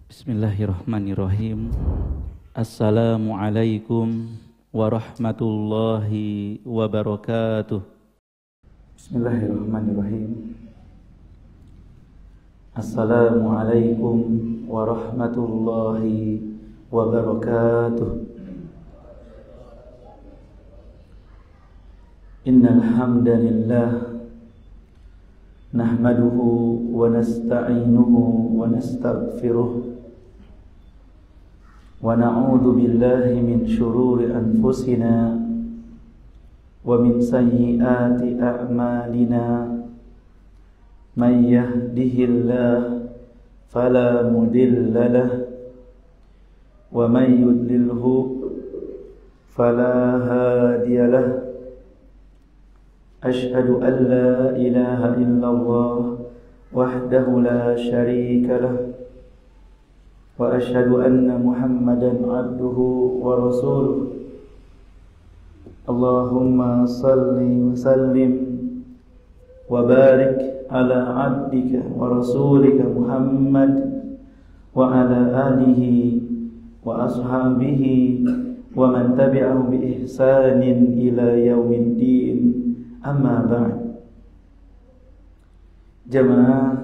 Bismillahirrahmanirrahim. Assalamualaikum warahmatullahi wabarakatuh. Bismillahirrahmanirrahim. Assalamualaikum warahmatullahi wabarakatuh. Innal hamdalillah nahmaduhu wa nasta'inuhu wa nastaghfiruh wa na'udzu billahi min shururi anfusina wa min sayyiati a'malina may yahdihillahu fala mudilla lahu wa may yudlilhu fala hadiya lahu. Ashhadu an la ilaha illallah wahdahu la syarika lah wa ashhadu anna Muhammadan abduhu wa rasuluh. Allahumma salli wa sallim wa barik ala abdika wa rasulika Muhammad wa ala alihi wa ashabihi wa man tabi'ahum bi ihsanin ila yaumiddin. Amma ba'd. Jamaah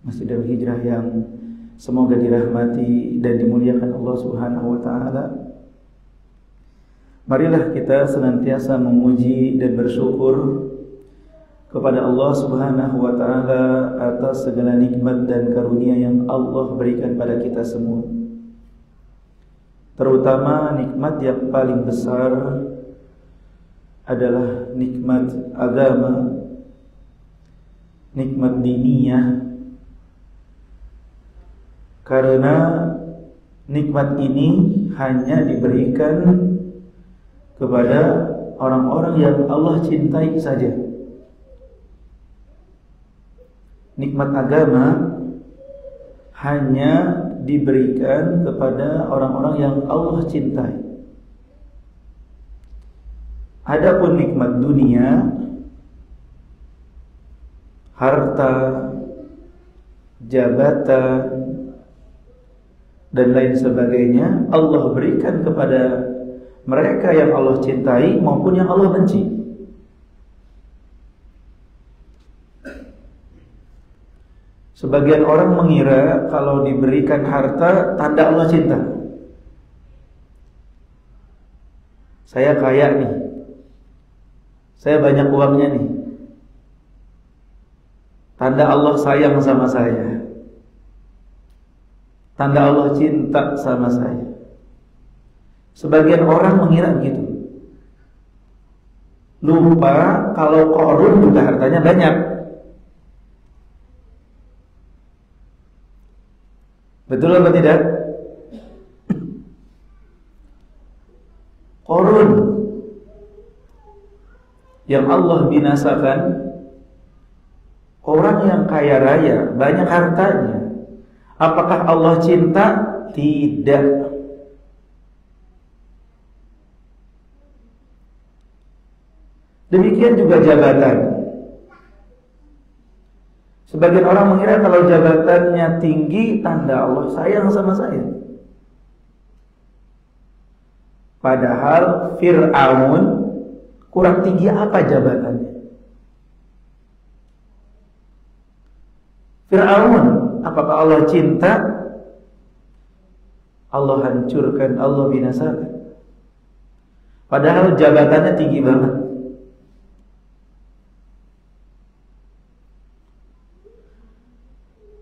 Masjidil Hijrah yang semoga dirahmati dan dimuliakan Allah Subhanahu wa taala. Marilah kita senantiasa memuji dan bersyukur kepada Allah Subhanahu wa taala atas segala nikmat dan karunia yang Allah berikan pada kita semua. Terutama nikmat yang paling besar adalah nikmat agama, nikmat diniyah. Karena nikmat ini hanya diberikan kepada orang-orang yang Allah cintai saja. Nikmat agama hanya diberikan kepada orang-orang yang Allah cintai. Adapun nikmat dunia, harta, jabatan, dan lain sebagainya, Allah berikan kepada mereka yang Allah cintai maupun yang Allah benci. Sebagian orang mengira kalau diberikan harta tanda Allah cinta. Saya kaya nih, saya banyak uangnya nih, tanda Allah sayang sama saya, tanda Allah cinta sama saya. Sebagian orang mengira begitu, lupa kalau Qarun juga hartanya banyak. Betul atau tidak? Qarun yang Allah binasakan, orang yang kaya raya, banyak hartanya. Apakah Allah cinta? Tidak. Demikian juga jabatan. Sebagian orang mengira kalau jabatannya tinggi, tanda Allah sayang sama saya. Padahal Fir'aun kurang tinggi apa jabatannya? Fir'aun, apakah Allah cinta? Allah hancurkan, Allah binasakan. Padahal jabatannya tinggi banget.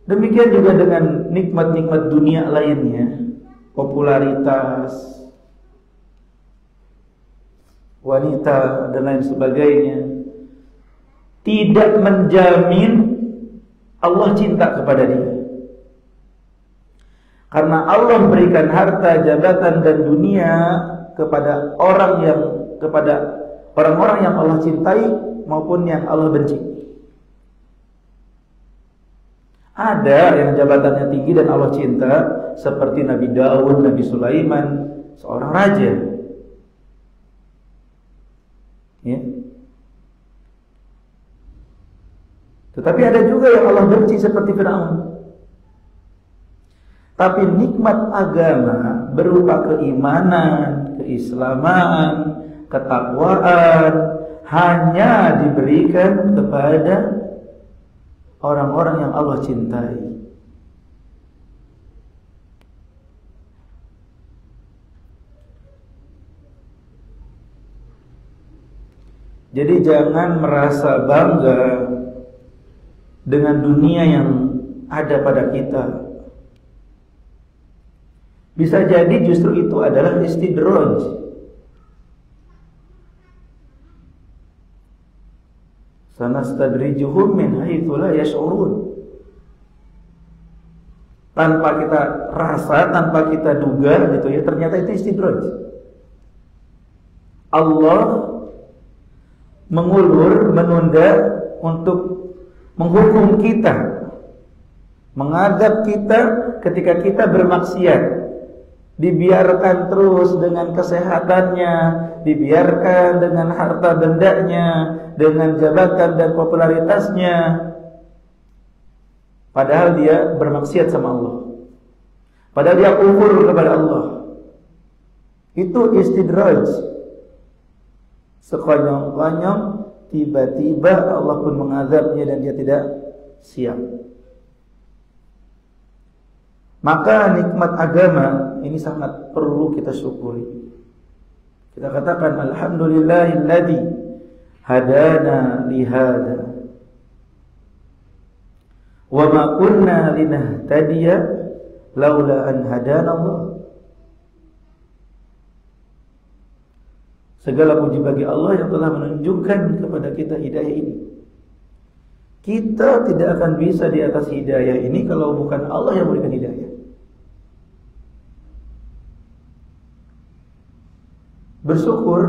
Demikian juga dengan nikmat-nikmat dunia lainnya, popularitas, wanita, dan lain sebagainya, tidak menjamin Allah cinta kepada dia. Karena Allah berikan harta, jabatan, dan dunia kepada orang-orang yang Allah cintai maupun yang Allah benci. Ada yang jabatannya tinggi dan Allah cinta, seperti Nabi Daud, Nabi Sulaiman, seorang raja. Ya. Tetapi ada juga yang Allah benci seperti Fir'aun. Tapi nikmat agama berupa keimanan, keislaman, ketakwaan hanya diberikan kepada orang-orang yang Allah cintai. Jadi jangan merasa bangga dengan dunia yang ada pada kita. Bisa jadi justru itu adalah istidraj. Sanastadrijuhum min haitsu la yash'urun. Tanpa kita rasa, tanpa kita duga gitu ya, ternyata itu istidraj. Allah mengulur, menunda untuk menghukum kita, mengadab kita ketika kita bermaksiat. Dibiarkan terus dengan kesehatannya, dibiarkan dengan harta bendanya, dengan jabatan dan popularitasnya, padahal dia bermaksiat sama Allah, padahal dia kufur kepada Allah. Itu istidraj. Sekonyong-konyong tiba-tiba Allah pun mengazabnya dan dia tidak siap. Maka nikmat agama ini sangat perlu kita syukuri. Kita katakan alhamdulillahilladzi hadana lihada wa ma kunna linahtadiya laula an hadana Allah. Segala puji bagi Allah yang telah menunjukkan kepada kita hidayah ini. Kita tidak akan bisa di atas hidayah ini kalau bukan Allah yang memberikan hidayah. Bersyukur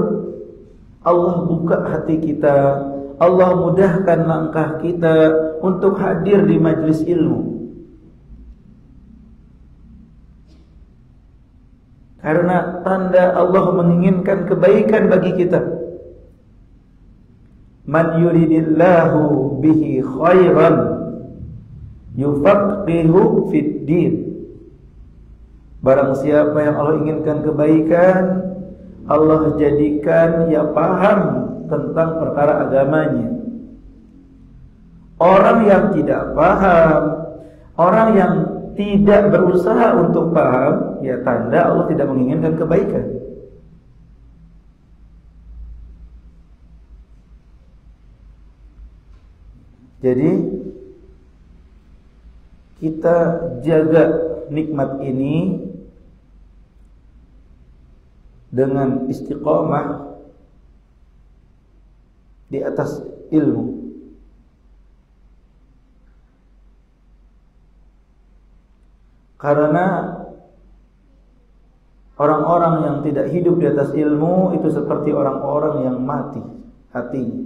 Allah buka hati kita, Allah mudahkan langkah kita untuk hadir di majelis ilmu. Karena tanda Allah menginginkan kebaikan bagi kita. Man yuridillahu bihi khairan yufaqihu fid din. Barang siapa yang Allah inginkan kebaikan, Allah jadikan ia paham tentang perkara agamanya. Orang yang tidak paham, orang yang tidak berusaha untuk paham, ya tanda Allah tidak menginginkan kebaikan. Jadi kita jaga nikmat ini dengan istiqamah di atas ilmu. Karena orang-orang yang tidak hidup di atas ilmu itu seperti orang-orang yang mati hatinya.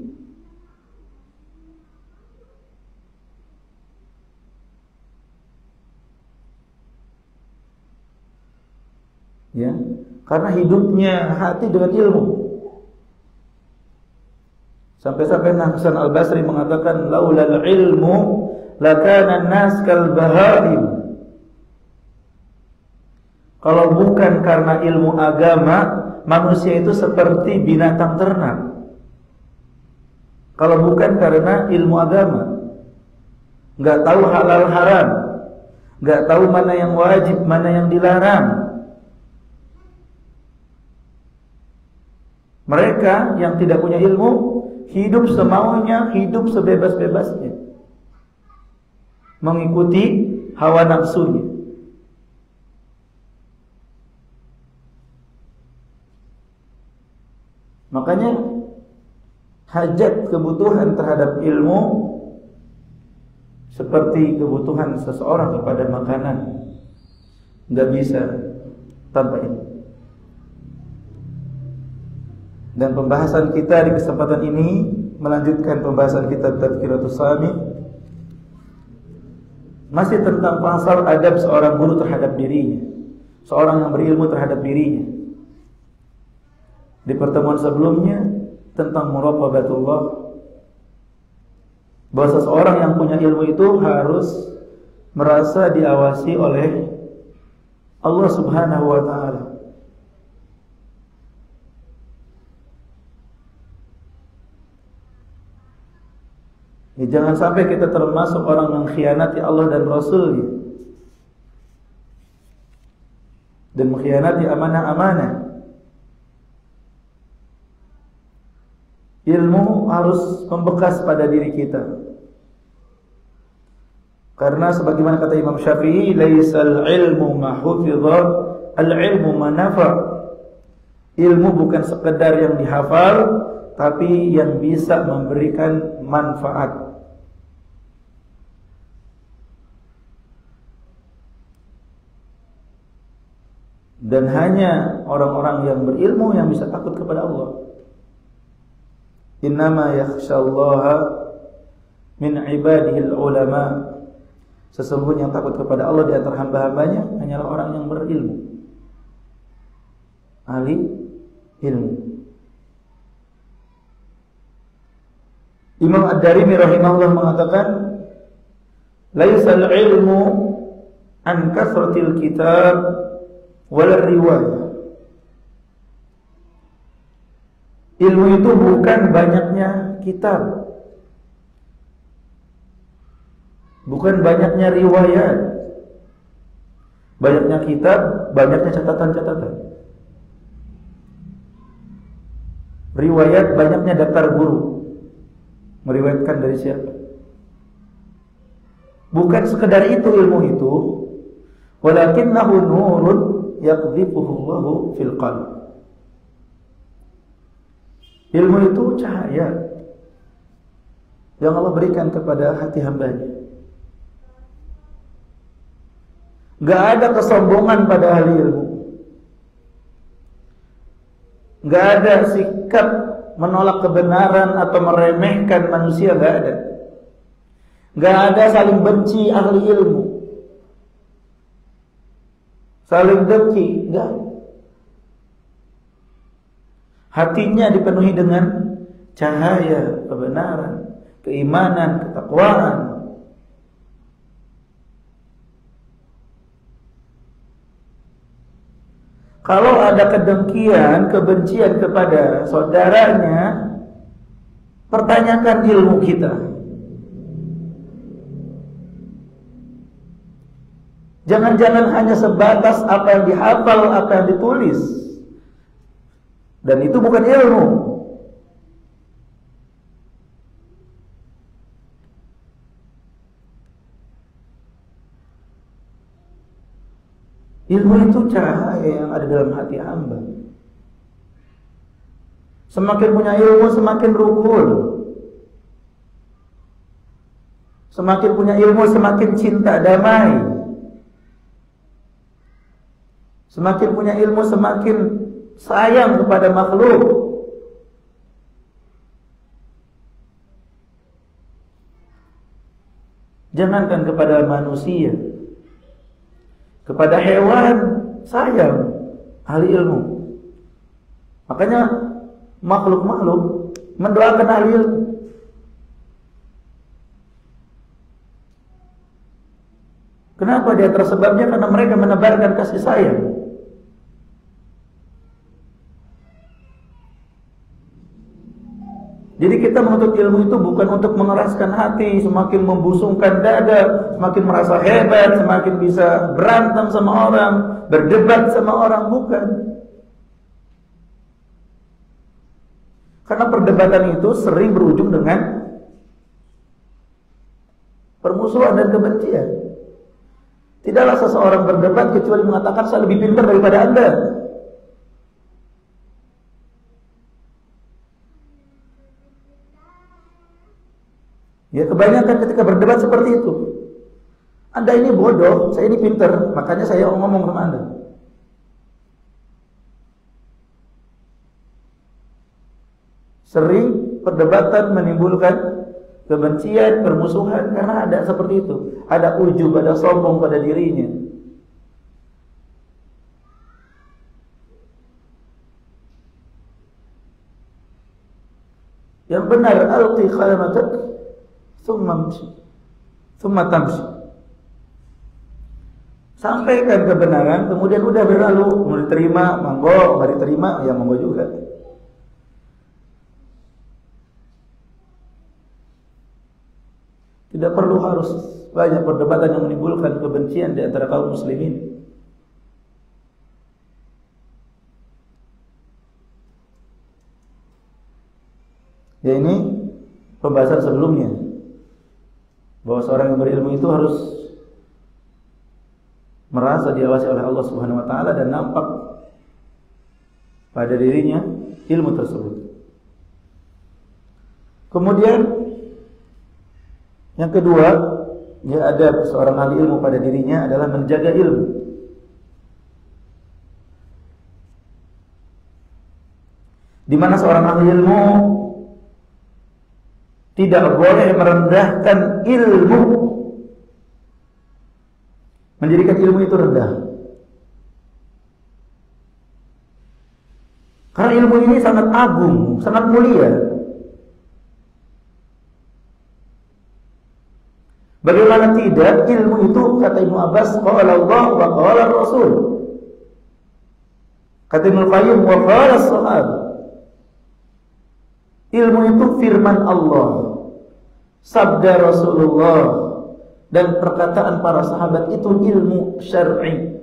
Ya, karena hidupnya hati dengan ilmu. Sampai-sampai Hasan Al-Basri mengatakan laulal ilmu lakana an-nas kal bahaim. Kalau bukan karena ilmu agama, manusia itu seperti binatang ternak. Kalau bukan karena ilmu agama, nggak tahu halal haram, nggak tahu mana yang wajib, mana yang dilarang. Mereka yang tidak punya ilmu hidup semaunya, hidup sebebas-bebasnya, mengikuti hawa nafsunya. Makanya hajat kebutuhan terhadap ilmu seperti kebutuhan seseorang kepada makanan, nggak bisa tanpa ilmu. Dan pembahasan kita di kesempatan ini melanjutkan pembahasan kitab Tadhkiratus Shami, masih tentang pasal adab seorang guru terhadap dirinya, seorang yang berilmu terhadap dirinya. Di pertemuan sebelumnya tentang muraqabatullah, bahwa seseorang yang punya ilmu itu harus merasa diawasi oleh Allah Subhanahu wa taala. Ya, jangan sampai kita termasuk orang yang khianati Allah dan Rasul-Nya dan mengkhianati amanah-amanah. Ilmu harus membekas pada diri kita. Karena sebagaimana kata Imam Syafi'i, laisal ilmu ma hufidha, al-ilmu ma nafa'. Ilmu bukan sekedar yang dihafal, tapi yang bisa memberikan manfaat. Dan hanya orang-orang yang berilmu yang bisa takut kepada Allah. Innama yakhshallaha min ibadihil ulama. Sesungguhnya yang takut kepada Allah di antara hamba-hambanya hanyalah orang yang berilmu, ahli ilmu. Imam Ad-Darimi rahimahullah mengatakan, laisal ilmu an kasratil kitab wal riwayah. Ilmu itu bukan banyaknya kitab, bukan banyaknya riwayat. Banyaknya kitab, banyaknya catatan-catatan. Riwayat, banyaknya daftar guru. Meriwayatkan dari siapa? Bukan sekedar itu ilmu itu, walakinnahu nurun yaqdhifuhu Allahu fil qalb. Ilmu itu cahaya yang Allah berikan kepada hati hambanya. Gak ada kesombongan pada ahli ilmu. Gak ada sikap menolak kebenaran atau meremehkan manusia, gak ada. Gak ada saling benci ahli ilmu, saling dengki, gak ada. Hatinya dipenuhi dengan cahaya kebenaran, keimanan, ketakwaan. Kalau ada kedengkian, kebencian kepada saudaranya, pertanyakan ilmu kita. Jangan-jangan hanya sebatas apa yang dihafal, apa yang ditulis. Dan itu bukan ilmu. Ilmu itu cahaya yang ada dalam hati hamba. Semakin punya ilmu, semakin rukun. Semakin punya ilmu, semakin cinta damai. Semakin punya ilmu, semakin sayang kepada makhluk. Jangankan kepada manusia, kepada hewan sayang, ahli ilmu. Makanya makhluk-makhluk mendoakan ahli ilmu. Kenapa? Di antara sebabnya karena mereka menebarkan kasih sayang. Jadi kita menuntut ilmu itu bukan untuk mengeraskan hati, semakin membusungkan dada, semakin merasa hebat, semakin bisa berantem sama orang, berdebat sama orang, bukan. Karena perdebatan itu sering berujung dengan permusuhan dan kebencian. Tidaklah seseorang berdebat kecuali mengatakan saya lebih pintar daripada Anda. Ya, kebanyakan ketika berdebat seperti itu. Anda ini bodoh, saya ini pintar, makanya saya ngomong sama Anda. Sering perdebatan menimbulkan kebencian, permusuhan karena ada seperti itu. Ada ujub, ada sombong pada dirinya. Yang benar, alqi khalamatak thumma tamshi. Sampaikan kebenaran, kemudian udah berlalu, mau diterima, monggo, nggak diterima, ya monggo juga. Tidak perlu harus banyak perdebatan yang menimbulkan kebencian di antara kaum muslimin. Ya ini pembahasan sebelumnya, bahwa seorang yang berilmu itu harus merasa diawasi oleh Allah Subhanahu wa taala dan nampak pada dirinya ilmu tersebut. Kemudian yang kedua, ya ada seorang ahli ilmu pada dirinya adalah menjaga ilmu. Di mana seorang ahli ilmu tidak boleh merendahkan ilmu, menjadikan ilmu itu rendah. Karena ilmu ini sangat agung, sangat mulia. Bagaimana tidak, ilmu itu kata Ibnu Abbas, qala Allah wa qala Rasul. Kata Ibnu Qayyim, wa qala as-sahabah. Ilmu itu firman Allah, sabda Rasulullah, dan perkataan para sahabat itu ilmu syar'i.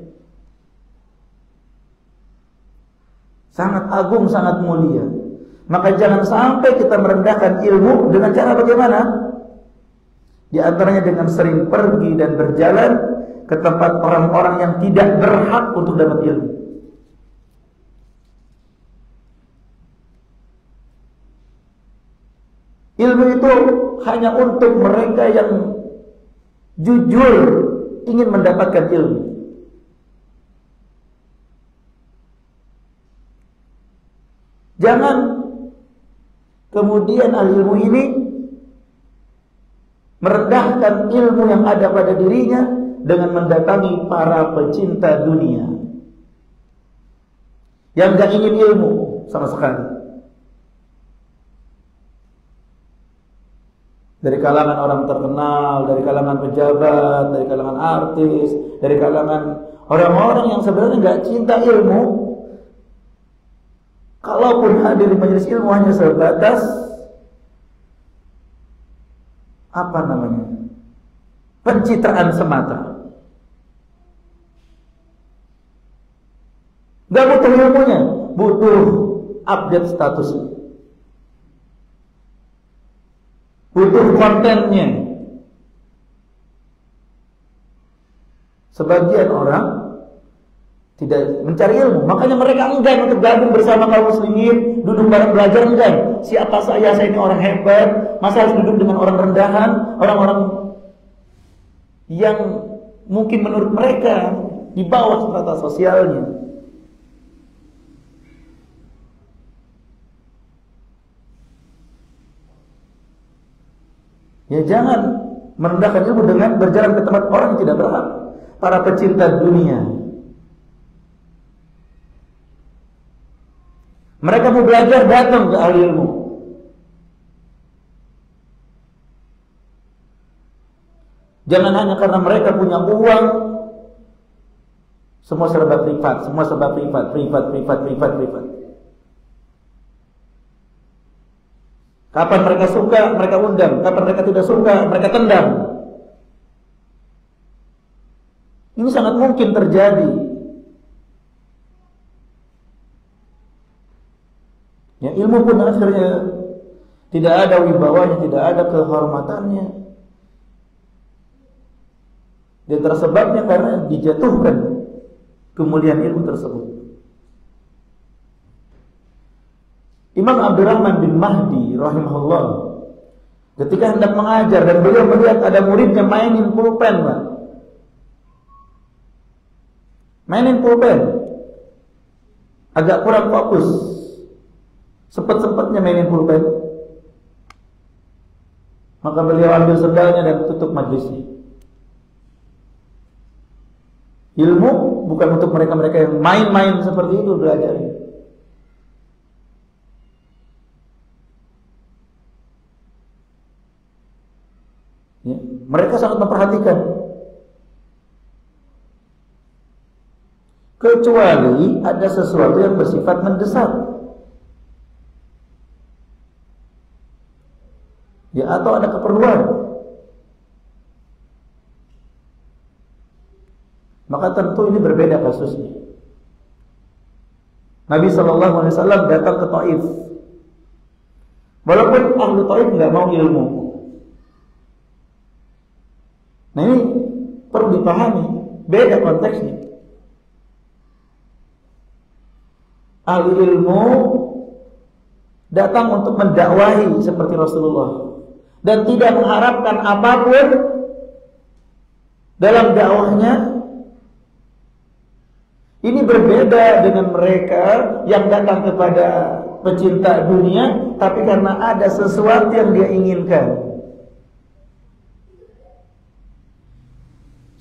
Sangat agung, sangat mulia. Maka jangan sampai kita merendahkan ilmu dengan cara bagaimana? Di antaranya dengan sering pergi dan berjalan ke tempat orang-orang yang tidak berhak untuk dapat ilmu. Ilmu itu hanya untuk mereka yang jujur ingin mendapatkan ilmu. Jangan kemudian ahli ilmu ini merendahkan ilmu yang ada pada dirinya dengan mendatangi para pecinta dunia yang gak ingin ilmu sama sekali. Dari kalangan orang terkenal, dari kalangan pejabat, dari kalangan artis, dari kalangan orang-orang yang sebenarnya gak cinta ilmu. Kalaupun hadir di majelis ilmu hanya sebatas pencitraan semata. Gak butuh ilmunya, butuh update statusnya, butuh kontennya. Sebagian orang tidak mencari ilmu, makanya mereka enggan untuk gabung bersama kaum muslimin, duduk bareng belajar, enggan. Siapa saya ini orang hebat, masa harus duduk dengan orang rendahan, orang-orang yang mungkin menurut mereka di bawah strata sosialnya. Ya jangan merendahkan ilmu dengan berjalan ke tempat orang yang tidak berhak, para pecinta dunia. Mereka mau belajar, datang ke ahli ilmu. Jangan hanya karena mereka punya uang, semua serba privat, semua serba privat. Kapan mereka suka, mereka undang. Kapan mereka tidak suka, mereka tendang. Ini sangat mungkin terjadi. Ya, ilmu pun akhirnya tidak ada wibawanya, tidak ada kehormatannya. Dan tersebabnya karena dijatuhkan kemuliaan ilmu tersebut. Imam Abdurrahman bin Mahdi rahimahullah ketika hendak mengajar dan beliau melihat ada muridnya mainin pulpen, Pak. Mainin pulpen. Agak kurang fokus. Sempat-sempatnya mainin pulpen. Maka beliau ambil sendalnya dan tutup majlisnya. Ilmu bukan untuk mereka-mereka yang main-main seperti itu belajar. Ya, mereka sangat memperhatikan. kecuali ada sesuatu yang bersifat mendesak. Ya, atau ada keperluan. Maka tentu ini berbeda kasusnya. Nabi SAW datang ke Taif. Walaupun ahli Taif nggak mau ilmu. Nah, ini perlu dipahami, beda konteksnya. Ahli ilmu datang untuk mendakwahi seperti Rasulullah dan tidak mengharapkan apapun dalam dakwahnya. Ini berbeda dengan mereka yang datang kepada pecinta dunia, tapi karena ada sesuatu yang dia inginkan.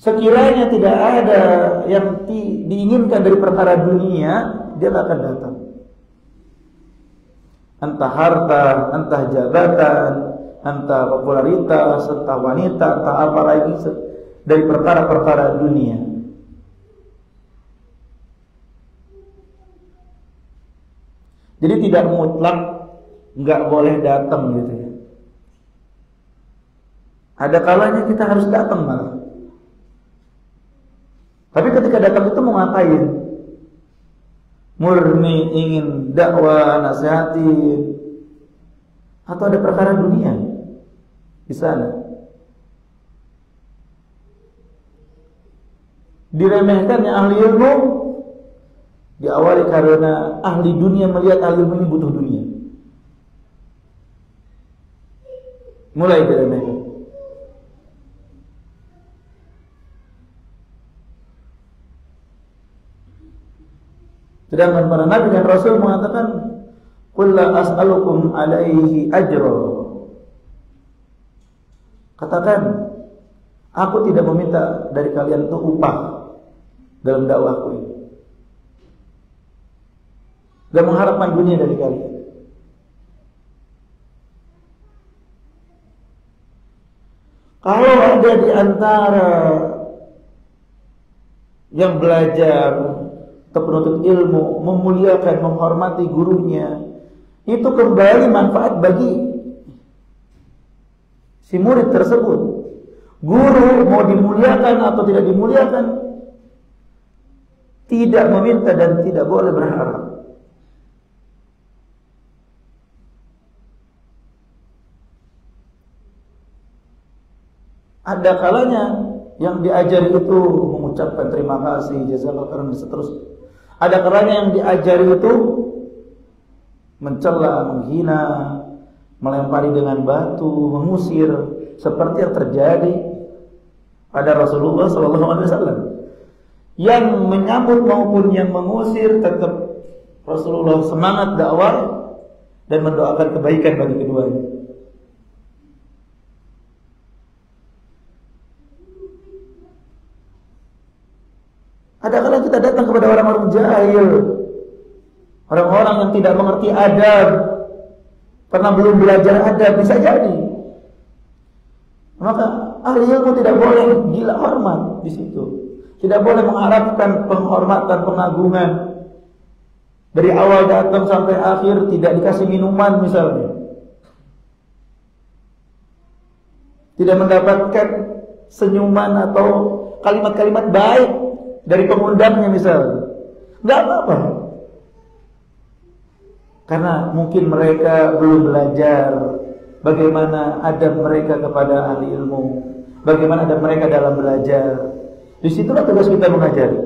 Sekiranya tidak ada yang diinginkan dari perkara dunia, dia tidak akan datang. Entah harta, entah jabatan, entah popularitas, entah wanita, entah apa lagi dari perkara-perkara dunia. Jadi tidak mutlak nggak boleh datang gitu ya. Ada kalanya kita harus datang malah. Tapi ketika datang itu mau ngapain? Murni ingin dakwah, nasihatin, atau ada perkara dunia di sana? Diremehkannya ahli ilmu diawali karena ahli dunia melihat ahli ilmu ini butuh dunia. Mulai diremehkan. Sedangkan para nabi dan rasul mengatakan, "Qul la as'alukum 'alaihi ajra." Katakan, aku tidak meminta dari kalian itu upah dalam dakwahku ini. Dan mengharapkan dunia dari kalian. Kalau ada di antara yang belajar atau penuntut ilmu memuliakan, menghormati gurunya, itu kembali manfaat bagi si murid tersebut. Guru mau dimuliakan atau tidak dimuliakan, tidak meminta dan tidak boleh berharap. Ada kalanya yang diajari itu mengucapkan terima kasih, jazakallahu khairan dan seterusnya. Ada kalanya yang diajari itu mencela, menghina, melempari dengan batu, mengusir, seperti yang terjadi pada Rasulullah SAW. Yang menyambut maupun yang mengusir tetap Rasulullah semangat dakwah dan mendoakan kebaikan bagi keduanya. Ada kala kita datang kepada orang-orang jahil, orang-orang yang tidak mengerti adab, pernah belum belajar adab, bisa jadi. Maka ahli ilmu tidak boleh gila hormat di situ. Tidak boleh mengharapkan penghormatan, pengagungan. Dari awal datang sampai akhir tidak dikasih minuman misalnya. Tidak mendapatkan senyuman atau kalimat-kalimat baik dari pengundangnya misalnya. Enggak apa-apa. Karena mungkin mereka belum belajar bagaimana adab mereka kepada ahli ilmu, bagaimana adab mereka dalam belajar. Disitulah tugas kita mengajari.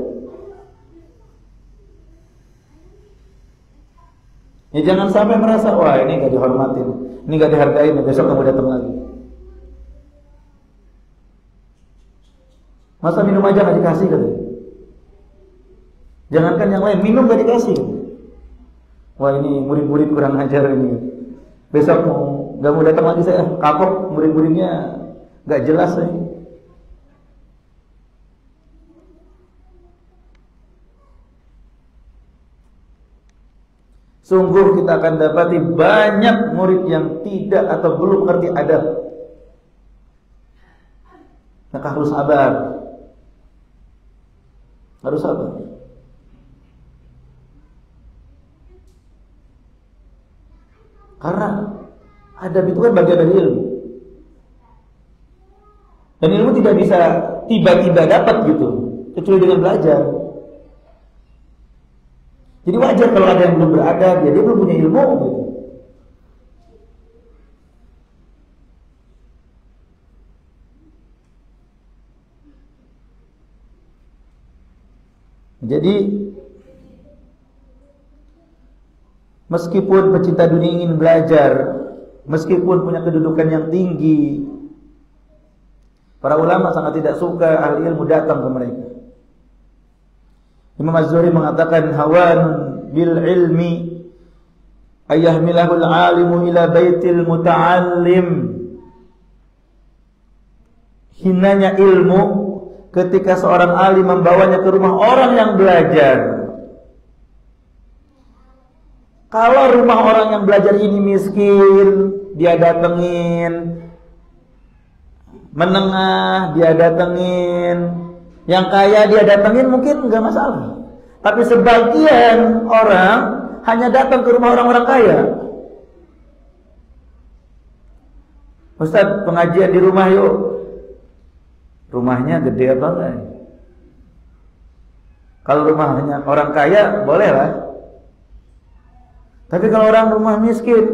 Ya jangan sampai merasa, wah ini gak dihormatin, ini gak dihargain, besok kamu datang lagi. Masa minum aja gak dikasih katanya. Jangankan yang lain, minum gak dikasih. Wah ini murid-murid kurang ajar ini. Besok gak mau datang lagi saya, kapok murid-muridnya gak jelas ini. Sungguh kita akan dapati banyak murid yang tidak atau belum mengerti adab. Maka harus sabar. Harus sabar. Karena adab itu kan bagian dari ilmu. Dan ilmu tidak bisa tiba-tiba dapat gitu, kecuali dengan belajar. Jadi wajar kalau ada yang belum beradab, ya dia belum punya ilmu gitu. Jadi meskipun pecinta dunia ingin belajar, meskipun punya kedudukan yang tinggi, para ulama sangat tidak suka ahli ilmu datang ke mereka. Imam Az-Zuhri mengatakan hawan bil ilmi ayyahmilahul alimu ila baitil muta'allim. Hinanya ilmu ketika seorang alim membawanya ke rumah orang yang belajar. Kalau rumah orang yang belajar ini miskin, dia datengin. Menengah, dia datengin. Yang kaya dia datengin mungkin enggak masalah. Tapi sebagian orang hanya datang ke rumah orang-orang kaya. Ustaz, pengajian di rumah yuk. Rumahnya gede apa enggak? Kalau rumahnya orang kaya, boleh lah. Tapi kalau orang rumah miskin,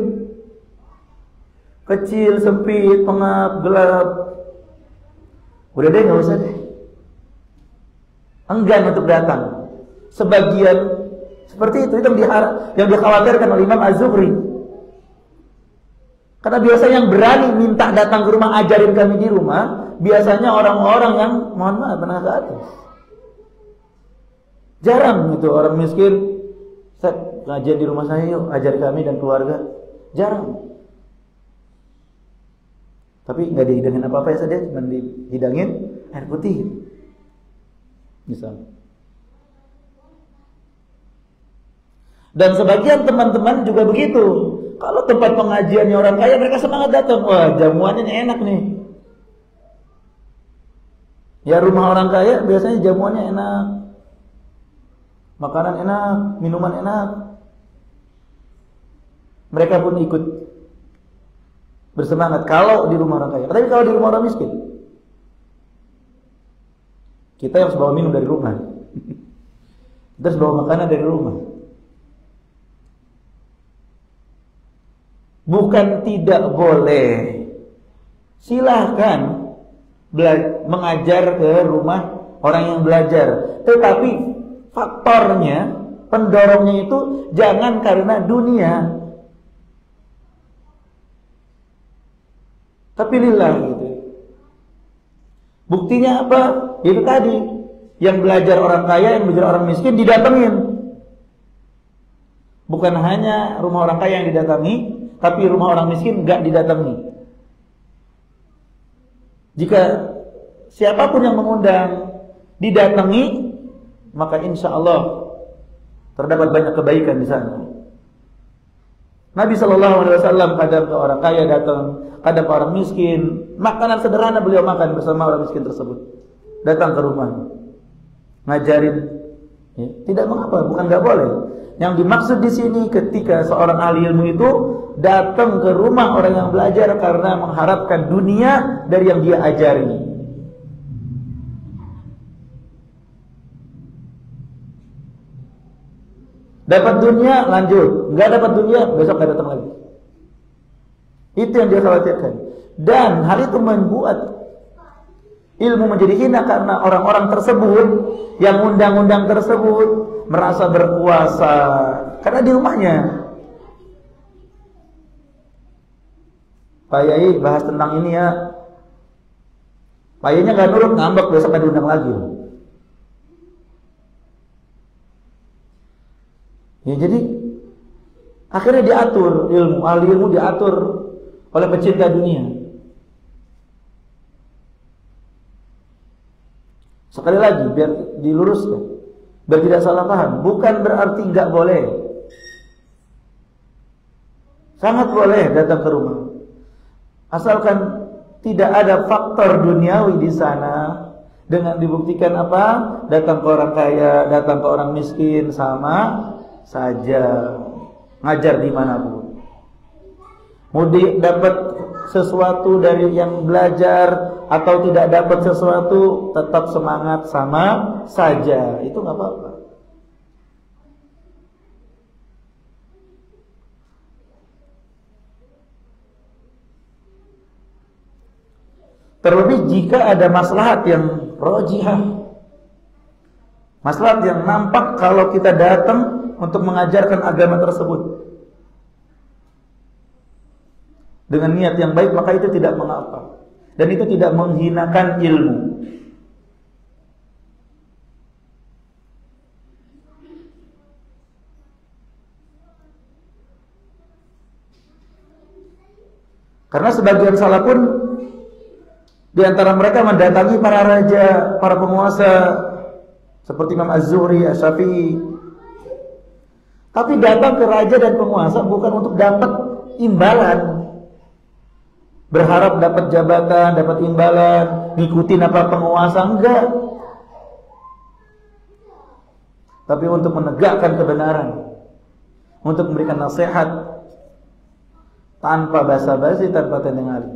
kecil, sempit, pengap, gelap, udah deh nggak usah deh. Enggan untuk datang. Sebagian seperti itu yang dikhawatirkan oleh Imam Az-Zuhri. Karena biasanya yang berani minta datang ke rumah, ajarin kami di rumah, biasanya orang-orang yang mohon maaf menengah ke atas. Jarang itu orang miskin, Ustaz, pengajian di rumah saya yuk, ajari kami dan keluarga. Jarang. Tapi nggak dihidangin apa-apa ya saja, cuma dihidangin air putih. Misalnya. Dan sebagian teman-teman juga begitu. Kalau tempat pengajiannya orang kaya, mereka semangat datang. Wah, jamuannya enak nih. Ya rumah orang kaya biasanya jamuannya enak, makanan enak, minuman enak. Mereka pun ikut bersemangat kalau di rumah orang kaya. Tapi kalau di rumah orang miskin, kita harus bawa minum dari rumah. Kita harus bawa makanan dari rumah. Bukan tidak boleh, silahkan mengajar ke rumah orang yang belajar. Tetapi faktornya, pendorongnya itu jangan karena dunia, tapi lillah gitu. Buktinya apa? Itu tadi, yang belajar orang kaya, yang belajar orang miskin didatengin. Bukan hanya rumah orang kaya yang didatangi, tapi rumah orang miskin enggak didatangi. Jika siapapun yang mengundang didatangi, maka insya Allah terdapat banyak kebaikan di sana. Nabi SAW kadang ke orang kaya datang, kadang ke orang miskin, makanan sederhana beliau makan bersama orang miskin tersebut. Datang ke rumah, ngajarin, ya, tidak mengapa, bukan nggak boleh. Yang dimaksud di sini ketika seorang ahli ilmu itu datang ke rumah orang yang belajar karena mengharapkan dunia dari yang dia ajari. Dapat dunia lanjut, nggak dapat dunia besok nggak datang lagi. Itu yang dia khawatirkan. Dan hal itu membuat ilmu menjadi hina karena orang-orang tersebut yang undang-undang tersebut merasa berkuasa karena di rumahnya. Pak Yai bahas tentang ini ya, Pak Yainya nggak nurut, ngambek, besok nggak diundang lagi. Ya jadi akhirnya diatur ilmu, ahli ilmu diatur oleh pecinta dunia. Sekali lagi biar diluruskan, biar tidak salah paham, bukan berarti nggak boleh. Sangat boleh datang ke rumah, asalkan tidak ada faktor duniawi di sana. Dengan dibuktikan apa? Datang ke orang kaya, datang ke orang miskin sama saja, ngajar dimanapun. Mau dapat sesuatu dari yang belajar atau tidak dapat sesuatu, tetap semangat sama saja. Itu nggak apa-apa. Terlebih jika ada maslahat yang rajihah, maslahat yang nampak kalau kita datang untuk mengajarkan agama tersebut dengan niat yang baik, maka itu tidak mengapa. Dan itu tidak menghinakan ilmu. Karena sebagian salah pun di antara mereka mendatangi para raja, para penguasa seperti Imam Az-Zuhri, Asy-Syafi'i. Tapi datang ke raja dan penguasa bukan untuk dapat imbalan, berharap dapat jabatan, dapat imbalan, ngikutin apa penguasa, enggak. Tapi untuk menegakkan kebenaran, untuk memberikan nasihat tanpa basa-basi, tanpa tendang.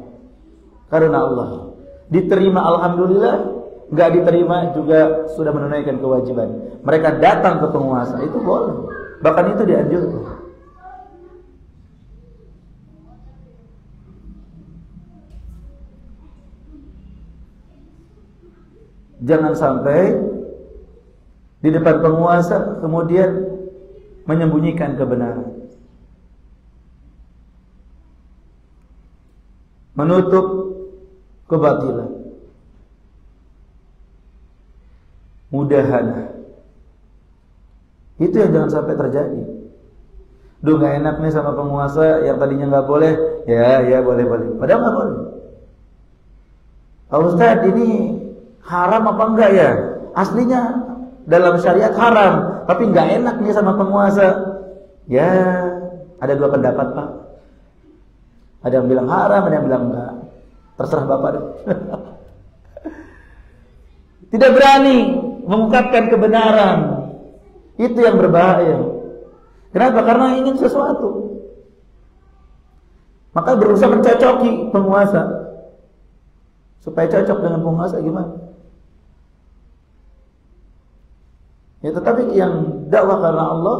Karena Allah diterima, alhamdulillah. Enggak diterima juga sudah menunaikan kewajiban. Mereka datang ke penguasa, itu boleh. Bahkan itu dianjurkan. Jangan sampai di depan penguasa kemudian menyembunyikan kebenaran, menutup kebatilan, mudahana. Itu yang jangan sampai terjadi. Duh, gak enak nih sama penguasa yang tadinya gak boleh. Ya boleh. Padahal gak boleh. Pak Ustadz, ini haram apa enggak ya? Aslinya dalam syariat haram, tapi gak enak nih sama penguasa. Ya, ada dua pendapat Pak. Ada yang bilang haram, ada yang bilang enggak. Terserah Bapak deh. Tidak berani mengungkapkan kebenaran. Itu yang berbahaya. Kenapa? Karena ingin sesuatu. Maka berusaha mencocoki penguasa. Supaya cocok dengan penguasa gimana? Ya, tetapi yang dakwah karena Allah,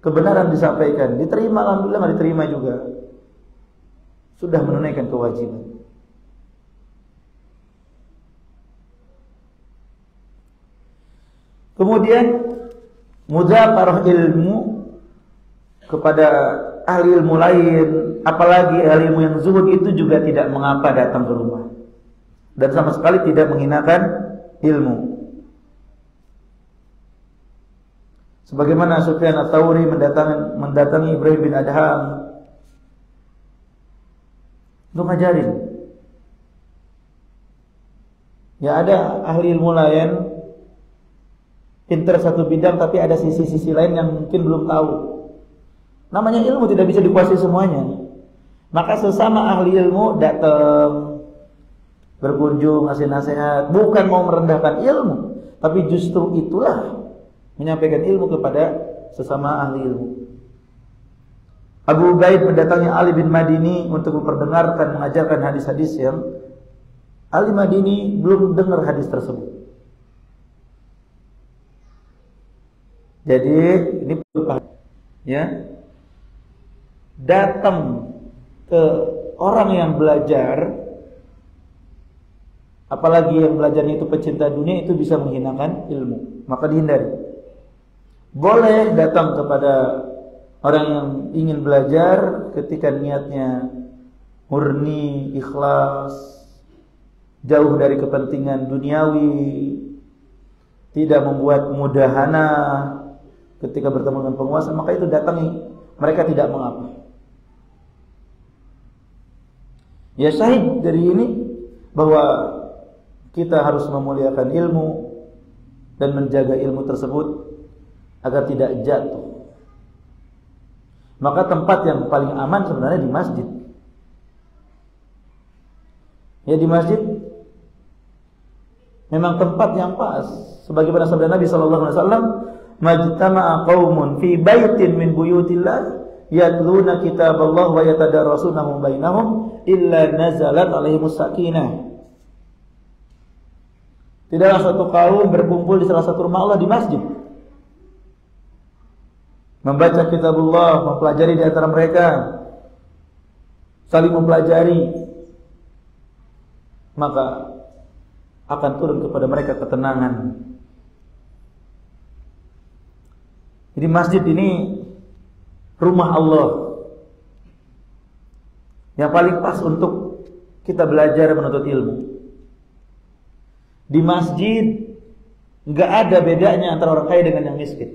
kebenaran disampaikan, diterima, alhamdulillah, nggak diterima juga, sudah menunaikan kewajiban. Kemudian mudzakarah ilmu kepada ahli ilmu lain, apalagi ahli ilmu yang zuhud, itu juga tidak mengapa datang ke rumah, dan sama sekali tidak menghinakan ilmu. Sebagaimana Sufyan Ats-Tsauri mendatangi Ibrahim bin Adham untuk ngajarin. Ya, ada ahli ilmu lain pintar satu bidang, tapi ada sisi-sisi lain yang mungkin belum tahu. Namanya ilmu tidak bisa dikuasai semuanya. Maka sesama ahli ilmu datang, berkunjung, ngasih nasihat, bukan mau merendahkan ilmu, tapi justru itulah menyampaikan ilmu kepada sesama ahli ilmu. Abu Ubaid mendatangi Ali bin Madini untuk memperdengarkan, mengajarkan hadis-hadis yang Ali Madini belum dengar hadis tersebut. Jadi ini ya, datang ke orang yang belajar, apalagi yang belajarnya itu pecinta dunia, itu bisa menghinakan ilmu, maka dihindari. Boleh datang kepada orang yang ingin belajar ketika niatnya murni, ikhlas, jauh dari kepentingan duniawi, tidak membuat mudahana. Ketika bertemu dengan penguasa, maka itu datangi, mereka tidak mengapa. Ya, syahid dari ini bahwa kita harus memuliakan ilmu dan menjaga ilmu tersebut agar tidak jatuh. Maka tempat yang paling aman sebenarnya di masjid. Ya, di masjid memang tempat yang pas. Sebagaimana sabda Nabi sallallahu alaihi wasallam, majtama'a qaumun fi baitin min buyutillah yatluna kitaballah wa yatadarasunahu bainahum illa nazalat alaihimus sakinah. Tidaklah satu kaum berkumpul di salah satu rumah Allah di masjid, membaca kitabullah, mempelajari di antara mereka, saling mempelajari, maka akan turun kepada mereka ketenangan. Jadi masjid ini rumah Allah yang paling pas untuk kita belajar menuntut ilmu. Di masjid nggak ada bedanya antara orang kaya dengan yang miskin.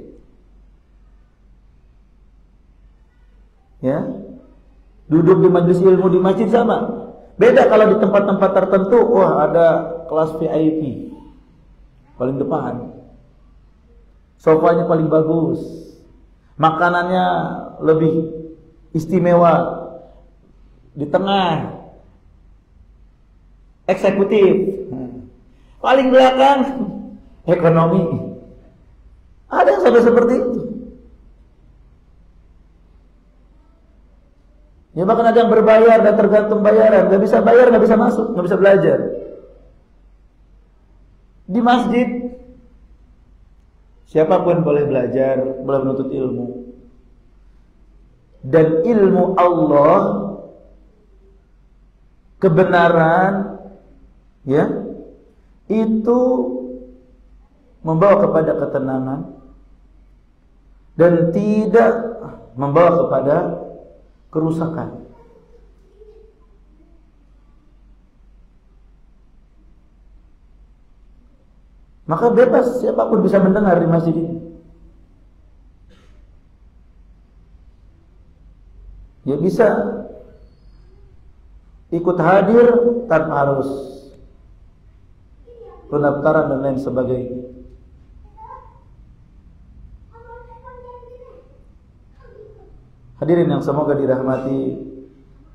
Ya, duduk di majelis ilmu di masjid sama. Beda kalau di tempat-tempat tertentu, wah ada kelas VIP paling depan, sofanya paling bagus, makanannya lebih istimewa, di tengah eksekutif, paling belakang ekonomi. Ada yang sampai seperti itu. Ya bahkan ada yang berbayar dan tergantung bayaran, nggak bisa bayar, nggak bisa masuk, nggak bisa belajar. Di masjid siapapun boleh belajar, boleh menuntut ilmu. Dan ilmu Allah, kebenaran, ya, itu membawa kepada ketenangan dan tidak membawa kepada kerusakan. Maka bebas siapapun bisa mendengar di masjid ini. Ya bisa ikut hadir tanpa harus pendaftaran dan lain sebagainya. Hadirin yang semoga dirahmati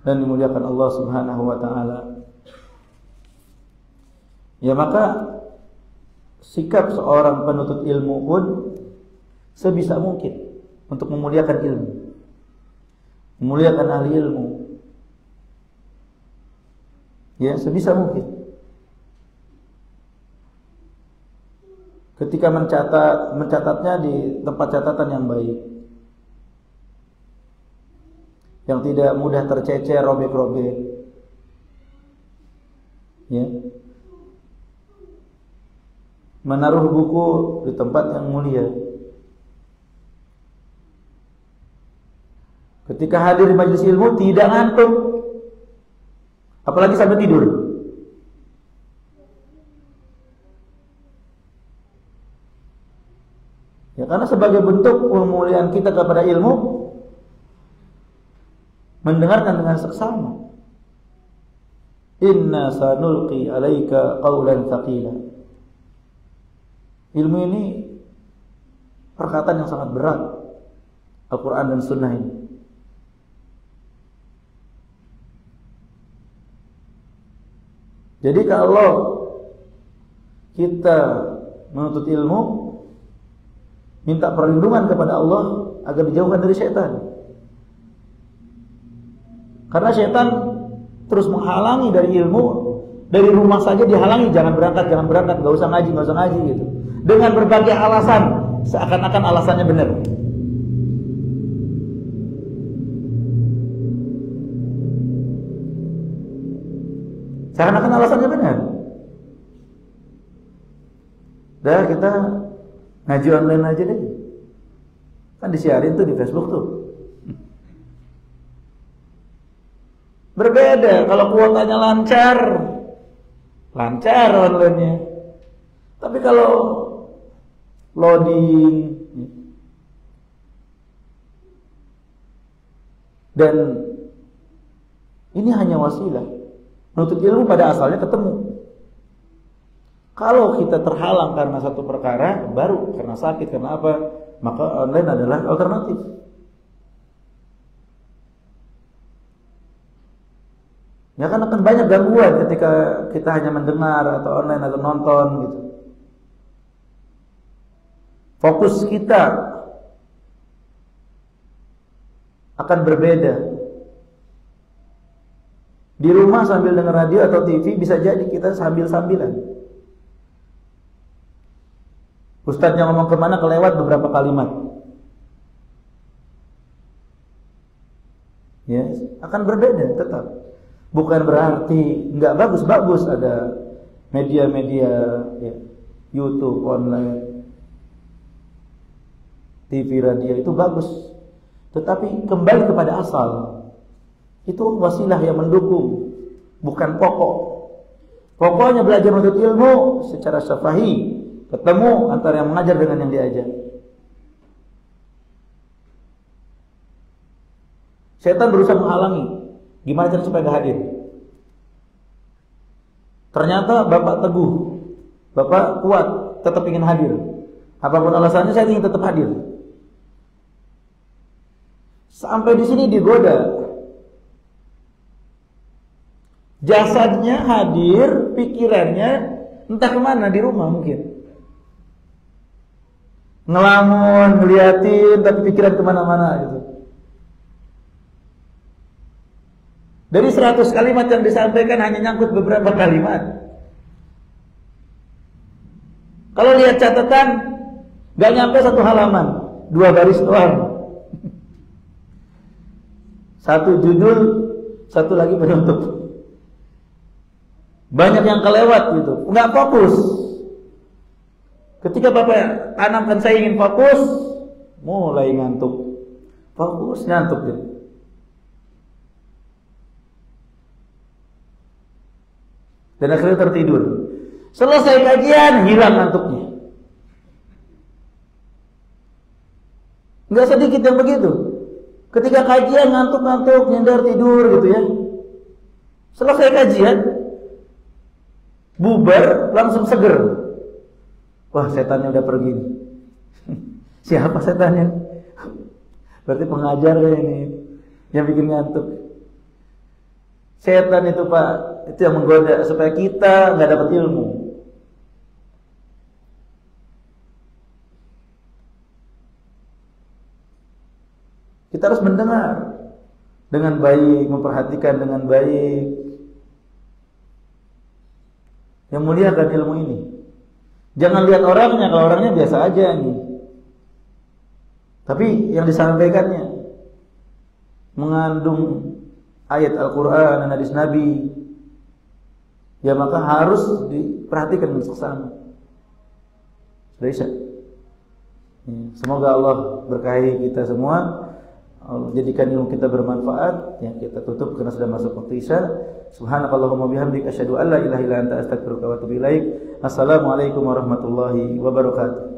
dan dimuliakan Allah Subhanahu wa taala. Ya maka sikap seorang penuntut ilmu pun sebisa mungkin untuk memuliakan ilmu, memuliakan ahli ilmu. Ya, sebisa mungkin. Ketika mencatatnya di tempat catatan yang baik, yang tidak mudah tercecer, robek-robek. Ya. Menaruh buku di tempat yang mulia. Ketika hadir di majelis ilmu tidak ngantuk, apalagi sampai tidur. Ya, karena sebagai bentuk pemuliaan kita kepada ilmu, mendengarkan dengan seksama. Inna sanulqi alaika qawlan thaqila. Ilmu ini perkataan yang sangat berat, Al-Quran dan Sunnah ini. Jadi kalau kita menuntut ilmu, minta perlindungan kepada Allah agar dijauhkan dari syaitan. Karena syaitan terus menghalangi dari ilmu, dari rumah saja dihalangi, jangan berangkat, gak usah ngaji gitu. Dengan berbagai alasan, seakan-akan alasannya benar. Seakan-akan alasannya benar. Dah kita ngaji online aja deh. Kan disiarin tuh di Facebook tuh. Berbeda kalau kuotanya lancar online-nya. Tapi kalau loading dan ini hanya wasilah. Menuntut ilmu pada asalnya ketemu. Kalau kita terhalang karena satu perkara, baru karena sakit, karena apa, maka online adalah alternatif. Ya kan akan banyak gangguan ketika kita hanya mendengar atau online atau nonton gitu. Fokus kita akan berbeda. Di rumah sambil dengar radio atau TV bisa jadi kita sambil-sambilan. Ustadznya ngomong kemana kelewat beberapa kalimat. Ya, akan berbeda tetap. Bukan berarti nggak bagus-bagus ada media-media ya, YouTube online, TV, radio itu bagus. Tetapi kembali kepada asal. Itu wasilah yang mendukung, bukan pokok. Pokoknya belajar menuntut ilmu secara syafahi, ketemu antara yang mengajar dengan yang diajar. Setan berusaha menghalangi. Gimana cara supaya gak hadir? Ternyata bapak teguh, bapak kuat, tetap ingin hadir. Apapun alasannya saya ingin tetap hadir. Sampai di sini digoda. Jasadnya hadir, pikirannya entah kemana di rumah mungkin. Ngelamun, ngeliatin, tapi pikiran kemana-mana gitu. Dari 100 kalimat yang disampaikan hanya nyangkut beberapa kalimat. Kalau lihat catatan, gak nyampe 1 halaman, 2 baris doang. 1 judul, 1 lagi penutup. Banyak yang kelewat gitu, nggak fokus. Ketika bapak tanamkan saya ingin fokus, mulai ngantuk. Fokus ngantuk gitu. Dan akhirnya tertidur. Selesai kajian, hilang ngantuknya. Nggak sedikit yang begitu. Ketika kajian ngantuk-ngantuk, nyender tidur gitu ya. Selesai kajian, bubar, langsung seger. Wah, setannya udah pergi nih. Siapa setannya? Berarti pengajarnya ini yang bikin ngantuk. Setan itu Pak, itu yang menggoda supaya kita nggak dapat ilmu. Kita harus mendengar dengan baik, memperhatikan dengan baik. Yang muliakan ilmu ini. Jangan lihat orangnya, kalau orangnya biasa aja nih. Tapi yang disampaikannya mengandung ayat Al-Quran dan hadis Nabi, ya maka harus diperhatikan dengan seksama. Sudah Isya. Semoga Allah berkahi kita semua. Allah jadikan ilmu kita bermanfaat. Yang kita tutup karena sudah masuk waktu Isya. Subhanakallahumma bihamdika asyhadu an la ilaha illa anta astaghfiruka wa atubu ilaik. Assalamualaikum warahmatullahi wabarakatuh.